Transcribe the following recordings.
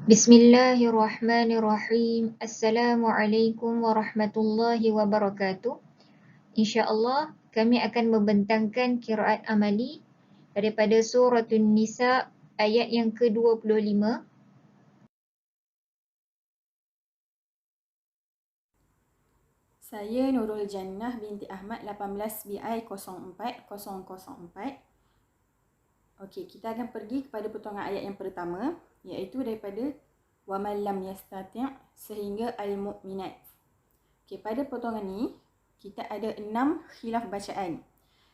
Bismillahirrahmanirrahim. Assalamualaikum warahmatullahi wabarakatuh. InsyaAllah kami akan membentangkan qiraat amali daripada Suratun Nisa ayat yang ke-25. Saya Nurul Jannah binti Ahmad 18 BI 04004. Okey, kita akan pergi kepada potongan ayat yang pertama, iaitu daripada wa man lam yastati' sehingga al-mu'minat. Okey, pada potongan ni kita ada 6 khilaf bacaan.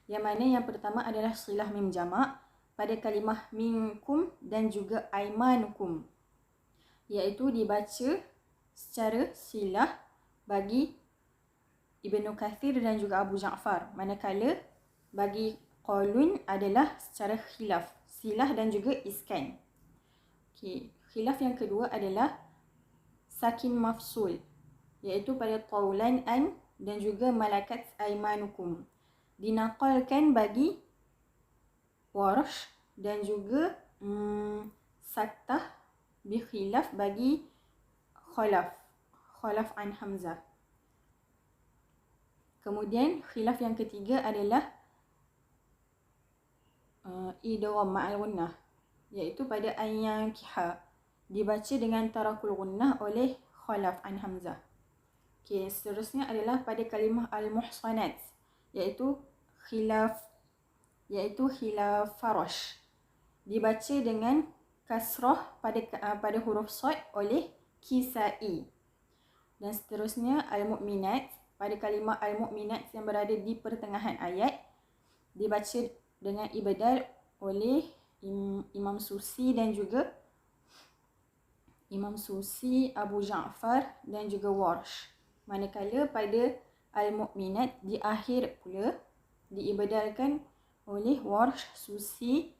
Yang mana yang pertama adalah silah mim jamak pada kalimah minkum dan juga aimanukum, iaitu dibaca secara silah bagi Ibnu Kathir dan juga Abu Ja'far, manakala bagi Qalun adalah secara khilaf, silah dan juga iskan. Okey, khilaf yang kedua adalah sakin mafsul, iaitu pada qaulan an dan juga malakat aimanukum, dinaqalkan bagi Warsh dan juga Saktah bikhilaf bagi Khalaf an Hamzah. Kemudian khilaf yang ketiga adalah idgham ma'al gunnah, iaitu pada an-yankiha, dibaca dengan tarakul gunnah oleh Khalaf an Hamzah. Okey, seterusnya adalah pada kalimah al-muhsanat, iaitu khilaf Farash, dibaca dengan kasrah pada huruf sad oleh Kisai. Dan seterusnya al-mu'minat, pada kalimah al-mu'minat yang berada di pertengahan ayat, dibaca dengan ibdal oleh Imam Susi dan juga Abu Ja'far dan juga Warsh. Manakala pada al-mu'minat di akhir pula diibdalkan oleh Warsh, Susi,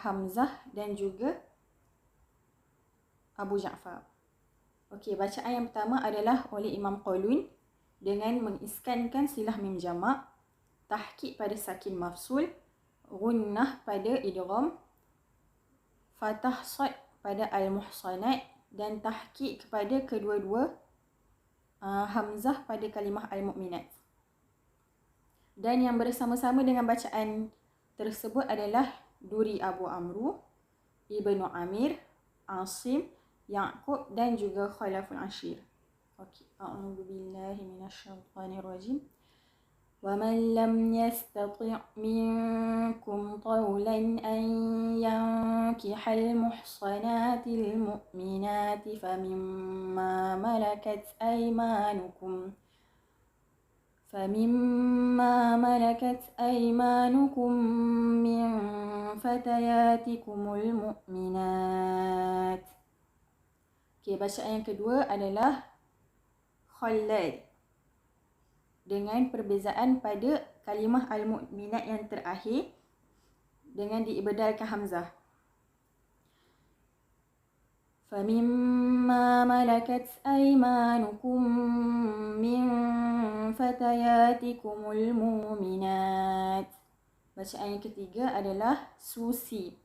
Hamzah dan juga Abu Ja'far. Okey, bacaan yang pertama adalah oleh Imam Qalun dengan mengiskankan silah mim jamak, tahqiq pada sakin mafsul, gunnah pada idgham, fathah sad pada al-muhsanat dan tahqiq kepada kedua-dua hamzah pada kalimah al-mu'minat. Dan yang bersama-sama dengan bacaan tersebut adalah Duri Abu Amru, Ibnu Amir, Asim, Ya'qub dan juga Khalaful Ashir. Okey, a'udzubillahi minasyaitonirrajim. Wa man lam yastati' minkum qawlan an yankihal muhsanatil mu'minati famimma malakat aymanukum min fatayatikumul mu'minat. Okey, bacaan yang kedua adalah khallad, dengan perbezaan pada kalimah al-mu'minat yang terakhir dengan diibdalkan hamzah. Famimma malakat aymanukum min fatayatikumul mu'minat. Bacaan yang ketiga adalah Susi,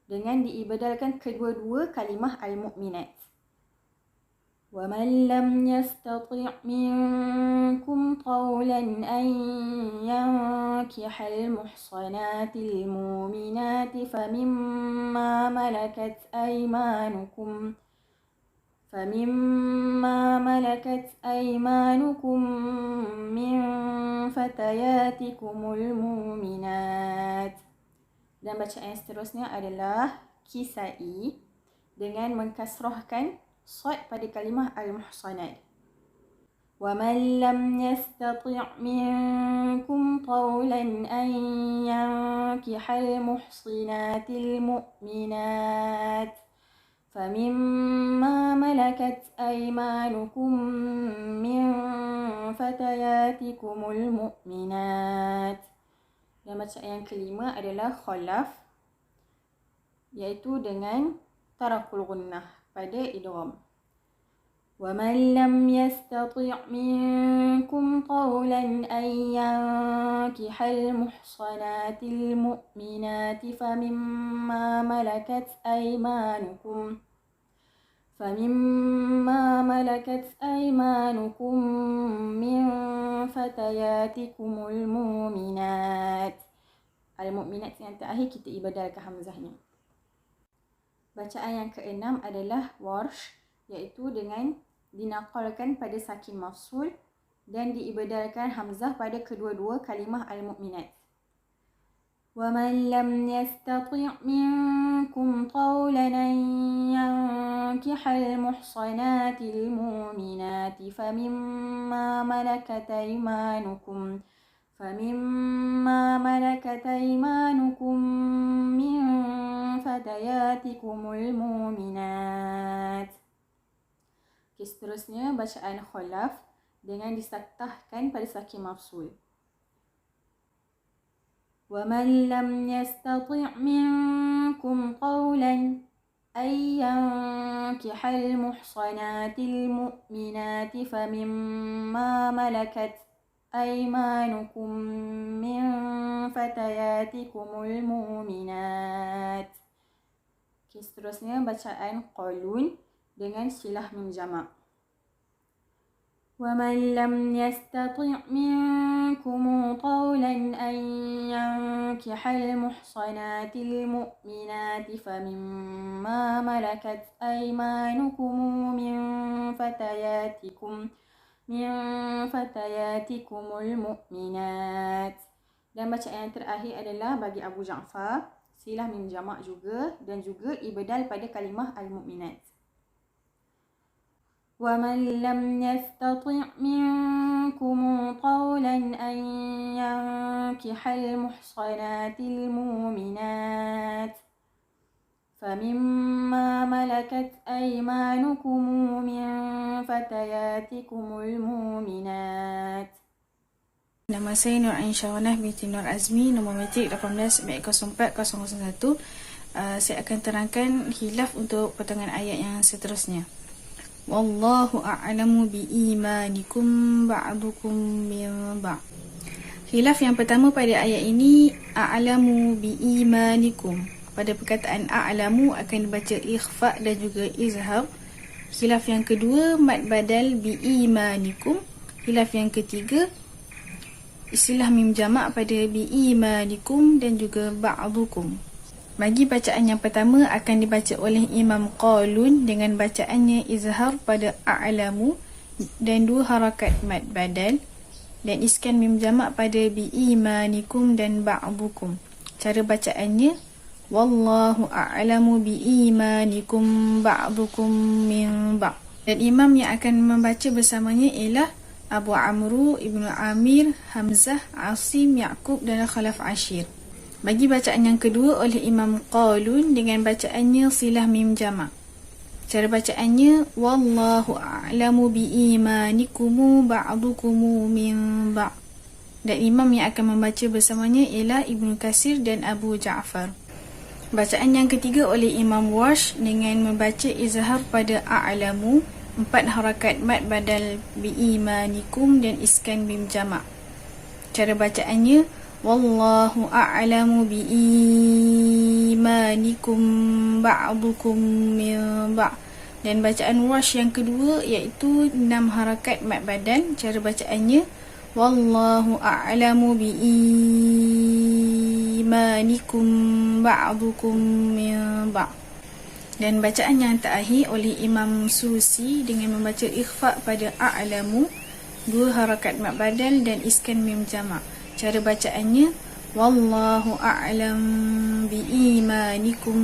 dengan diibdalkan kedua-dua kalimah al-mu'minat. Wa man lam yastati' minkum qawlan an yankihal muhsanatil mu'minati famimma malakat aymanukum min fatayatikumul mu'minat. Dan bacaan yang seterusnya adalah Kisai, dengan mengkasrahkan sad pada kalimah al-muhsanat. Wa man lam yastati' minkum qawlan an yankihal muhsinatil mu'minat famimma malakat aymanukum min fatayatikumul mu'minat. Dan bacaan yang kelima adalah Khalaf, iaitu dengan tarakul gunnah pada idgham. وَمَنْ لَمْ يَسْتَطِعْ مِنْكُمْ طَوْلًا أَنْ يَنْكِحَ الْمُحْصَنَاتِ الْمُؤْمِنَاتِ فَمِمَّا مَلَكَتْ أَيْمَانُكُمْ مِنْ فَتَيَاتِكُمُ الْمُؤْمِنَاتِ. Al-Mu'minat yang terakhir kita ibadalkan hamzahnya. Bacaan yang keenam adalah warsh, iaitu dengan dinaqalkan pada sakin mafsul dan diibadalkan hamzah pada kedua-dua kalimah al-mu'minat. وَمَنْ لَمْ يَسْتَطِعْ مِنْكُمْ طَوْلًا أَنْ يَنْكِحَ الْمُحْصَنَاتِ الْمُؤْمِنَاتِ فَمِمَّا مَلَكَتْ أَيْمَانُكُمْ مِنْ فَتَيَاتِكُمُ الْمُؤْمِنَاتِ. Seterusnya bacaan khalaf dengan disaktahkan pada sakin mafsul. وَمَنْ لَمْ يَسْتَطِعْ مِنْكُمْ طَوْلًا أَنْ يَنْكِحَ الْمُحْصَنَاتِ الْمُؤْمِنَاتِ فَمِمَّا مَلَكَتْ أَيْمَانُكُمْ مِنْ فَتَيَاتِكُمُ الْمُؤْمِنَاتِ. Seterusnya bacaan qalun dengan silah mim jamak. وَمَنْ لَمْ يَسْتَطِعْ مِنْكُمْ طَوْلًا أَنْ يَنْكِحَ الْمُحْصَنَاتِ الْمُؤْمِنَاتِ فَمِمَّا مَلَكَتْ أَيْمَانُكُمْ مِنْ فَتَيَاتِكُمُ الْمُؤْمِنَاتِ. Dan bacaan yang terakhir adalah bagi Abu Ja'far, silah mim jamak juga dan juga ibadal pada kalimah al-mu'minat. وَمَنْ لَمْ يَسْتَطِعْ مِنْكُمْ طَوْلًا أَنْ يَنْكِحَ الْمُحْصَنَاتِ الْمُؤْمِنَاتِ فَمِمَّا مَلَكَتْ أَيْمَانُكُمْ مِنْ فَتَيَاتِكُمُ الْمُؤْمِنَاتِ. Nama saya Nur Ainsyawanah binti Nur Azmi, nombor metrik 18/04/001. Saya akan terangkan khilaf untuk potongan ayat yang seterusnya. Wallahu a'lamu biimanikum ba'dukum min ba'd. Khilaf yang pertama pada ayat ini, a'lamu biimanikum. Pada perkataan a'lamu akan dibaca ikhfa dan juga izhar. Khilaf yang kedua, mad badal biimanikum. Khilaf yang ketiga, istilah mim jamak pada biimanikum dan juga ba'dukum. Bagi bacaan yang pertama akan dibaca oleh Imam Qalun dengan bacaannya izhar pada a'lamu dan dua harakat mad badal dan iskan mim jamak pada biimanikum dan ba'dukum. Cara bacaannya wallahu a'lamu biimanikum ba'dukum min ba'd. Dan imam yang akan membaca bersamanya ialah Abu Amru, Ibnu Amir, Hamzah, Asim, Ya'qub dan Khalaf Ashir. Bagi bacaan yang kedua oleh Imam Qalun dengan bacaannya silah mim jamak. Cara bacaannya wallahu a'lamu biimanikum ba'dukum min ba'd. Dan imam yang akan membaca bersamanya ialah Ibnu Katsir dan Abu Ja'far. Bacaan yang ketiga oleh Imam Warsh dengan membaca izhar pada a'lamu, 4 harakat mad badal biimanikum dan iskan mim jamak. Cara bacaannya wallahu a'lamu biimanikum ba'dukum min ba'd. Dan bacaan Warsh yang kedua iaitu 6 harakat mad badal. Cara bacaannya wallahu a'lamu biimanikum ba'dukum min ba'd. Dan bacaan yang terakhir oleh Imam Susi dengan membaca ikhfa pada a'lamu, 2 harakat mad badal dan iskan mim jamak. Cara bacaannya wallahu a'lam biimanikum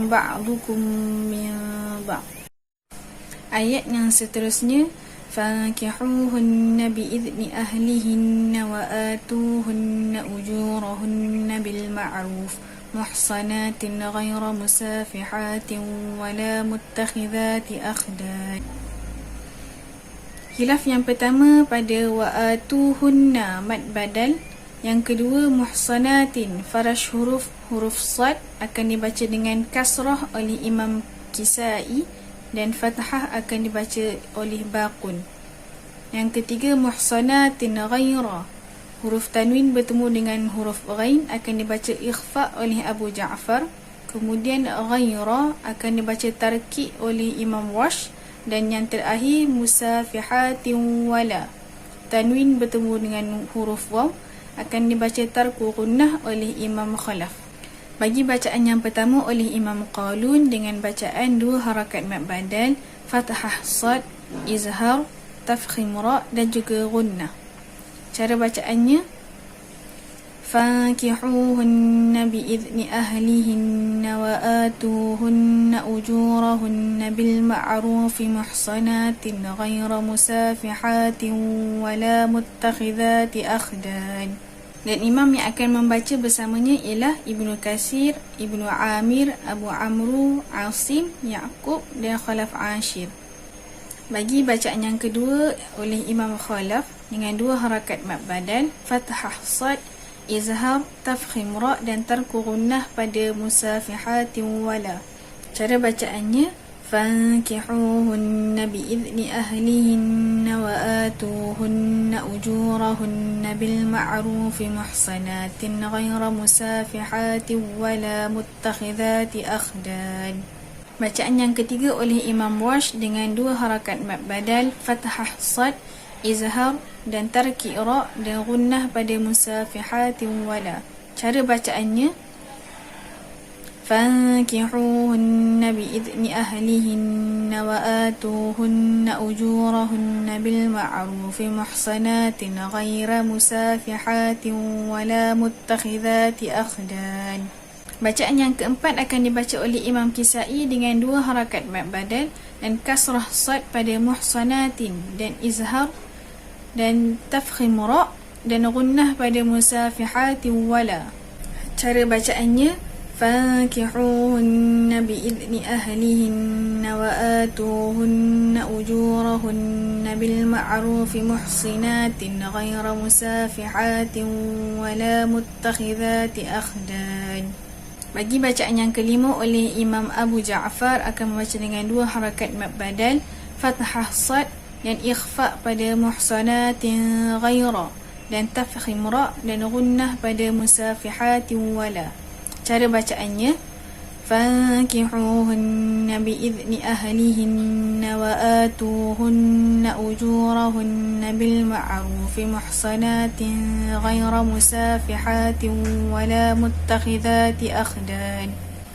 ba'dukum min ba'd. Ayat yang seterusnya fankihuhunna bi'izni ahlihinna wa atuhunna ujurahunna bil ma'ruf muhsanatin ghayra musafihatin wala muttakhidhati akhdan. Khilaf yang pertama pada wa atuhunna mad badal. Yang kedua muhsanatin, farash huruf sad akan dibaca dengan kasrah oleh Imam Kisai dan fathah akan dibaca oleh Baqun. Yang ketiga, muhsanatin ghaira. Huruf tanwin bertemu dengan huruf ghain akan dibaca ikhfa oleh Abu Ja'far. Kemudian ghaira akan dibaca tarki oleh Imam Warsh. Dan yang terakhir, musafihatin wala. Tanwin bertemu dengan huruf waw akan dibaca tarku gunnah oleh Imam Khalaf. Bagi bacaan yang pertama oleh Imam Qalun dengan bacaan 2 harakat mad badal, fathah sad, izhar, tafkhim ra dan juga gunnah. Cara bacaannya, فانكحوهن بإذن أهلهن وآتوهن أجورهن بالمعروف محصنات غير مسافحات ولا متخذات أخدان. Dan imam yang akan membaca bersamanya ialah Ibnu Katsir, Ibnu Amir, Abu Amru, Asim, Ya'qub dan Khalaf Ashir. Bagi bacaan yang kedua oleh Imam Khalaf dengan 2 harakat mad badal, fathah sad, izhar, tafkhim ra dan tarku gunnah pada musafihatin wala. Cara bacaannya, fankihuhunna bi'izni ahlihinna wa atuhunna ujurahunna bil ma'rufi muhsanatin ghaira musafihatin wala muttakhidhati akhdan. Bacaan yang ketiga oleh Imam Warsh dengan 2 harakat mad badal, fathah sad, izhar dan tarki ra dan gunnah pada musafihatin wala. Cara bacaannya, fankihuhunna bi'izni ahlihinna wa atuhunna ujurahunna bil ma'rufi muhsanatin ghaira musafihatin wala muttakhidhati akhdan. Bacaan yang keempat akan dibaca oleh Imam Kisai dengan 2 harakat mad badal dan kasrah sad pada muhsanatin dan izhar dan tafkhim ra dan gunnah pada musafihatin wala. Cara bacaannya, fankihuhunna bi'izni ahlihinna wa atuhunna ujurahunna bil ma'rufi muhsinatin ghaira musafihatin wala muttakhidhati akhdan. Bagi bacaan yang kelima oleh Imam Abu Ja'far akan membaca dengan 2 harakat mad badal, fathah sad dan ikhfa pada muhsanatin ghaira dan tafkhim ra dan gunnah pada musafihatin wala. Cara bacaannya, fankihuhunna bi'izni ahlihinna wa atuhunna ujurahunna bil ma'rufi muhsanatin ghaira musafihatin wala muttakhidhati akhdan.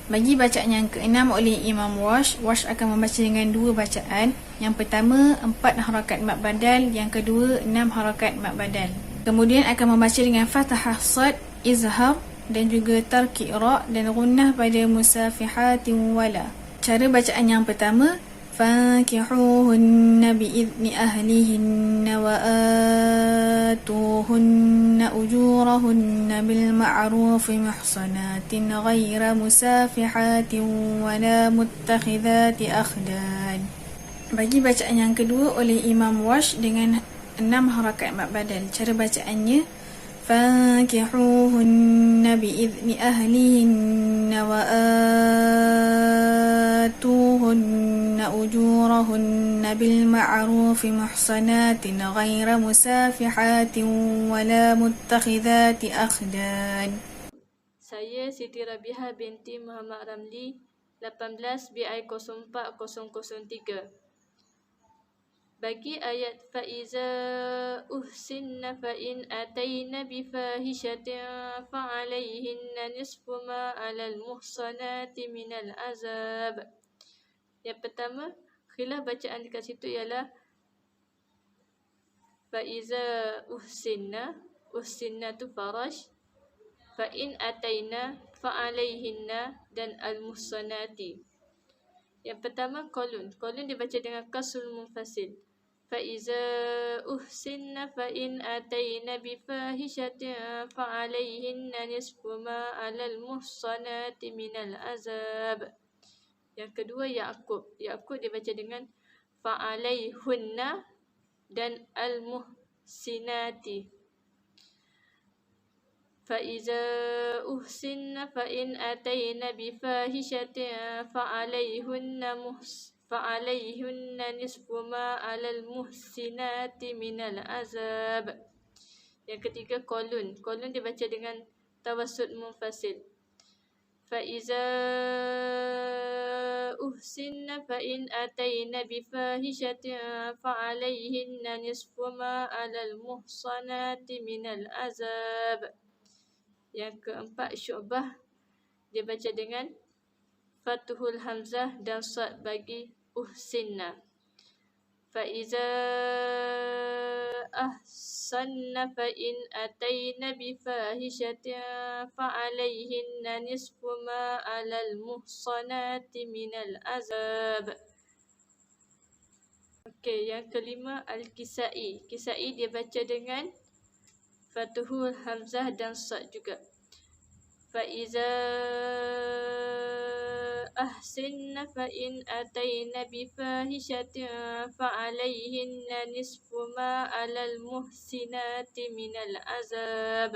Bagi bacaan yang keenam oleh Imam Warsh akan membaca dengan 2 bacaan. Yang pertama 4 harakat mad badal, yang kedua 6 harakat mad badal. Kemudian akan membaca dengan fathah sad, izhar dan juga tarki ra dan gunnah pada musafihatin wala. Cara bacaan yang pertama, fankihuhunna bi'izni ahlihinna wa atuhunna ujurahunna bil ma'rufi muhsanatin ghaira musafihatin wala muttakhidhati akhdan. Bagi bacaan yang kedua oleh Imam Warsh dengan 6 harakat mad badal. Cara bacaannya, fankihuhunna bi'izni ahlihinna wa atuhunna ujurahunna bil ma'rufi muhsanatin ghaira musafihatin wala muttakhidhati akhdan. Saya Siti Rabiha binti Muhammad Ramli, 18 BI 04003. Bagi ayat fa'iza uhsinna fa'in atayna bifahishatin fa'alayhinna nisfu ma 'alal muhsanati minal azab. Yang pertama, khilaf bacaan dekat situ ialah fa'iza uhsinna tu farash, fa'in atayna fa'alayhinna dan al-muhsanati. Yang pertama kolun dibaca dengan kasrul munfasil. فَإِذَا أُحْسِنَّ فَإِنْ أَتَيْنَ بِفَاحِشَةٍ فَعَلَيْهِنَّ نِصْفُ مَا عَلَى الْمُحْصَنَاتِ مِنَ الْعَذَابِ. Yang kedua Ya'qub dibaca dengan fa'alayhunna dan al-muhsinati. فَإِذَا أُحْسِنَّ فَإِنْ أَتَيْنَ بِفَاحِشَةٍ فعليهن نصف ما على المحسنات من العذاب. Yang ketiga kolun. Kolun dibaca dengan tawassut munfasil. فإذا أحسن فإن أتين بفاحشة فعليهن نصف ما على المحصنات من العذاب. Yang keempat Syu'bah dibaca dengan Fathul Hamzah dan Sad bagi uhsinna. فإذا أحسن فإن أتين بفاحشة فعليهن نصف ما على المحصنات من العذاب. Okey, yang kelima Al-Kisai. Kisai dia baca dengan Fathul Hamzah dan Sad juga. فإذا أحسن فإن أتين بفاحشة فعليهن نصف ما على المحسنات من العذاب.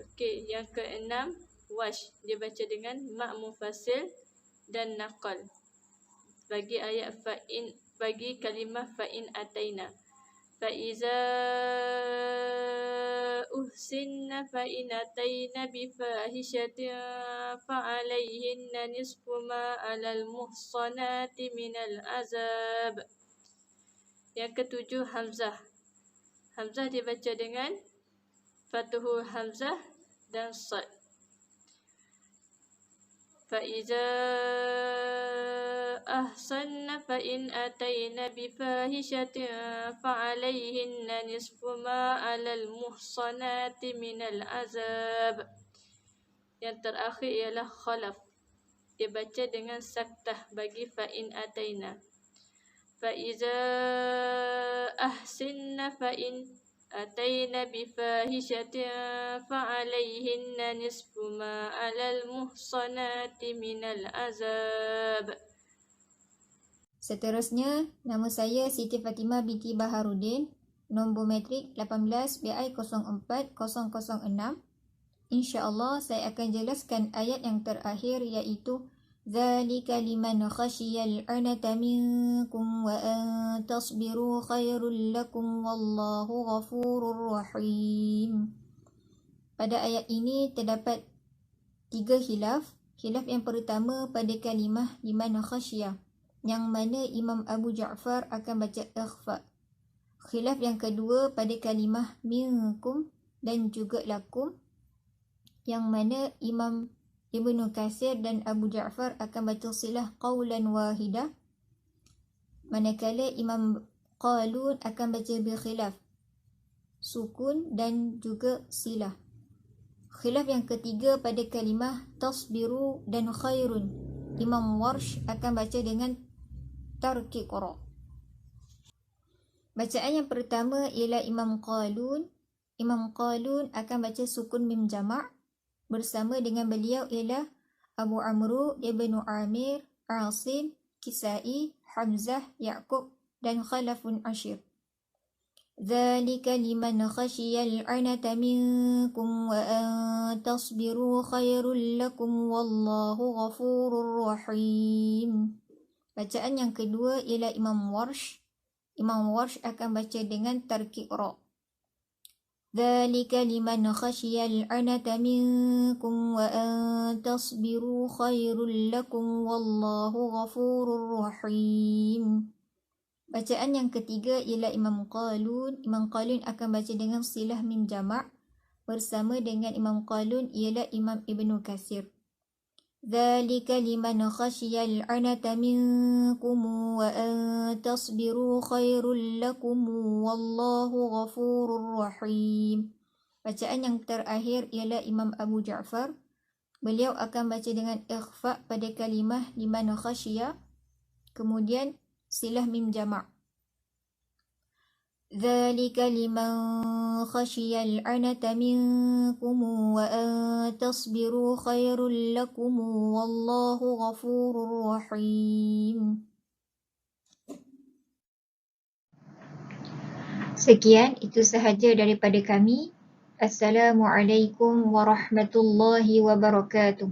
Okey, yang keenam Wash. Dia baca dengan mak munfasil dan naqal bagi ayat fa'in, bagi kalimah fa'in ataina. فإذا أحسن فإن أتين بفاحشة فعليهن نصف ما على المحصنات من العذاب. Yang ketujuh Hamzah. Hamzah dibaca dengan Fathul Hamzah dan Sad. فإذا أحسن فإن أتين بفاحشة فعليهن نصف ما على المحصنات من العذاب. Yang terakhir ialah Khalaf. Dia baca dengan saktah bagi fa'in ataina. فإذا أحسن فإن أتينا بفاحشة فعليهن نصف ما على المحصنات من العذاب. Seterusnya, nama saya Siti Fatimah binti Baharudin, nombor metrik 18 BI 04006. InsyaAllah saya akan jelaskan ayat yang terakhir iaitu ذَلِكَ لِمَنْ خَشِيَ الْعَنَةَ مِنْكُمْ وَأَنْ تَصْبِرُوا خَيْرٌ لَكُمْ وَاللَّهُ غَفُورٌ رَحِيمٌ. Pada ayat ini terdapat 3 khilaf. Khilaf yang pertama pada kalimah liman khasyah, yang mana Imam Abu Ja'far akan baca ikhfa. Khilaf yang kedua pada kalimah minkum dan juga lakum, yang mana Imam Ibnu Katsir dan Abu Ja'far akan baca silah qawlan wahidah, manakala Imam Qalun akan baca bikhilaf, sukun dan juga silah. Khilaf yang ketiga pada kalimah tasbiru dan khairun, Imam Warsh akan baca dengan tarki qara. Bacaan yang pertama ialah Imam Qalun. Imam Qalun akan baca sukun mim jama'. Bersama dengan beliau ialah Abu Amru, Ibnu Amir, Asim, Kisai, Hamzah, Ya'qub dan Khalafun Ashir. ذَلِكَ لِمَنْ خَشِيَ الْعَنَةَ مِنْكُمْ وَأَنْ تَصْبِرُوا خَيْرٌ لَكُمْ وَاللَّهُ غَفُورٌ رَحِيمٌ. Bacaan yang kedua ialah Imam Warsh. Imam Warsh akan baca dengan tarki ra. ذَلِكَ لِمَنْ خَشِيَ الْعَنَةَ مِنْكُمْ وَأَنْ تَصْبِرُوا خَيْرٌ لَكُمْ وَاللَّهُ غَفُورٌ رَحِيمٌ. Bacaan yang ketiga ialah Imam Qalun. Imam Qalun akan baca dengan silah mim jama'. Bersama dengan Imam Qalun ialah Imam Ibnu Katsir. ذَلِكَ لِمَنْ خَشِيَ الْعَنَةَ مِنْكُمْ وَأَنْ تَصْبِرُوا خَيْرٌ لَكُمْ وَاللَّهُ غَفُورٌ رَحِيمٌ. Bacaan yang terakhir ialah Imam Abu Ja'far. Beliau akan baca dengan ikhfa pada kalimah liman khasyiya, kemudian silah mim jama'. ذَلِكَ لِمَنْ خَشِيَ الْعَنَةَ مِنْكُمْ وَأَنْ تَصْبِرُوا خَيْرٌ لَكُمْ وَاللَّهُ غَفُورٌ رَحِيمٌ. Sekian, itu sahaja daripada kami. Assalamualaikum warahmatullahi wabarakatuh.